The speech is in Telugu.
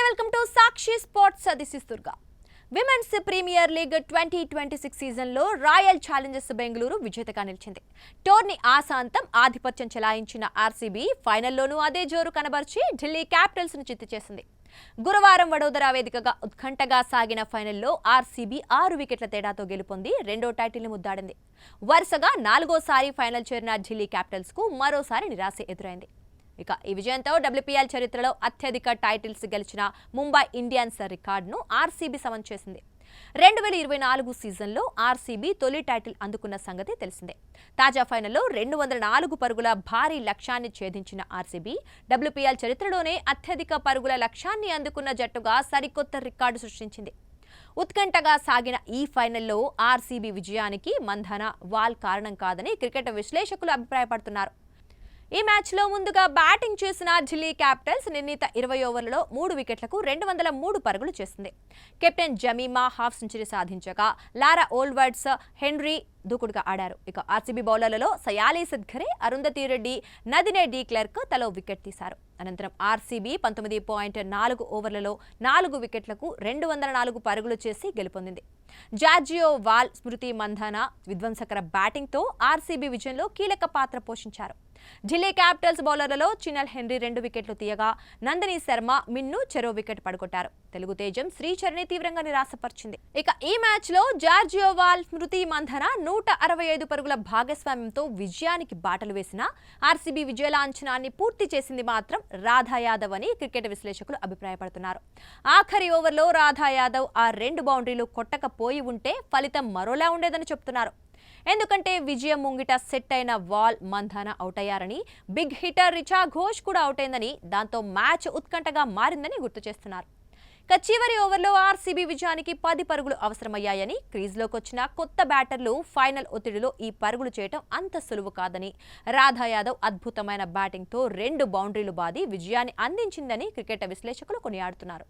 welcome to Sakshi Sports. This is Durga. Women's premier league 2026 సీజన్లో రాయల్ ఛాలెంజర్స్ బెంగళూరు విజేతగా నిలిచింది. టోర్నీ ఆశాంతం ఆధిపత్యం చెలాయించిన ఆర్సీబీ ఫైనల్లోనూ అదే జోరు కనబర్చి ఢిల్లీ క్యాపిటల్స్ను చిత్తు చేసింది. గురువారం వడోదరా వేదికగా ఉత్కంఠగా సాగిన ఫైనల్లో ఆర్సీబీ 6 వికెట్ల తేడాతో గెలుపొంది రెండో టైటిల్ని ముద్దాడింది. వరుసగా 4గోసారి ఫైనల్ చేరిన ఢిల్లీ క్యాపిటల్స్కు మరోసారి నిరాశ ఎదురైంది. ఇక ఈ విజయంతో డబ్ల్యూపీఎల్ చరిత్రలో అత్యధిక టైటిల్స్ గెలిచిన ముంబై ఇండియన్స్ రికార్డును ఆర్సీబీ సమం చేసింది. 2024 సీజన్లో ఆర్సీబీ తొలి టైటిల్ అందుకున్న సంగతి తెలిసిందే. తాజా ఫైనల్లో 204 పరుగుల భారీ లక్ష్యాన్ని ఛేదించిన ఆర్సీబీ డబ్ల్యూపీఎల్ చరిత్రలోనే అత్యధిక పరుగుల లక్ష్యాన్ని అందుకున్న జట్టుగా సరికొత్త రికార్డు సృష్టించింది. ఉత్కంఠగా సాగిన ఈ ఫైనల్లో ఆర్సీబీ విజయానికి మంధాన వాల్ కారణం కాదని క్రికెట్ విశ్లేషకులు అభిప్రాయపడుతున్నారు. ఈ మ్యాచ్లో ముందుగా బ్యాటింగ్ చేసిన ఢిల్లీ క్యాపిటల్స్ నిర్ణీత 20 ఓవర్లలో 3 వికెట్లకు 203 పరుగులు చేసింది. కెప్టెన్ జమీమా హాఫ్ సెంచరీ సాధించగా లారా ఓల్వర్డ్స్, హెన్రీ దూకుడుగా ఆడారు. ఇక ఆర్సీబీ బౌలర్లలో సయాలి సద్ఘరే, అరుంధతి రెడ్డి, నదినే డి క్లర్క్ తలో వికెట్ తీశారు. అనంతరం ఆర్సీబీ 19.4 ఓవర్లలో 4 వికెట్లకు 204 పరుగులు చేసి గెలుపొందింది. జార్జియో వాల్, స్మృతి మంధాన విధ్వంసకర బ్యాటింగ్తో ఆర్సీబీ విజయంలో కీలక పాత్ర పోషించారు. ఢిల్లీ క్యాపిటల్స్ బౌలర్లలో చినల్ హెన్రీ 2 వికెట్లు తీయగా నందిని శర్మ, మిన్ను చెరో వికెట్ పడగొట్టారు. తెలుగు తేజం శ్రీచరణి తీవ్రంగా నిరాశపరిచింది. ఇక ఈ మ్యాచ్లో జార్జియో వాల్, స్మృతి మంధాన 165 పరుగుల భాగస్వామ్యంతో విజయానికి బాటలు వేసిన ఆర్సీబీ విజయ లాంఛనాన్ని పూర్తి చేసింది మాత్రం రాధా యాదవ్ అని క్రికెట్ విశ్లేషకులు అభిప్రాయపడుతున్నారు. ఆఖరి ఓవర్లో రాధా యాదవ్ ఆ 2 బౌండరీలు కొట్టకపోయి ఉంటే ఫలితం మరోలా ఉండేదని చెప్తున్నారు. ఎందుకంటే విజయం ముంగిట సెట్ అయిన వాల్, మంధాన అవుట్ అయ్యారని, బిగ్ హిటర్ రిచా ఘోష్ కూడా అవుట్ అయిందని, దాంతో మ్యాచ్ ఉత్కంఠగా మారిందని గుర్తు చేస్తున్నారు. చివరి ఓవర్లో ఆర్సీబీ విజయానికి 10 పరుగులు అవసరమయ్యాయని, క్రీజ్లోకి వచ్చిన కొత్త బ్యాటర్లు ఫైనల్ ఒత్తిడిలో ఈ పరుగులు చేయడం అంత సులువు కాదని, రాధా యాదవ్ అద్భుతమైన బ్యాటింగ్తో 2 బౌండరీలు బాది విజయాన్ని అందించిందని క్రికెట్ విశ్లేషకులు కొనియాడుతున్నారు.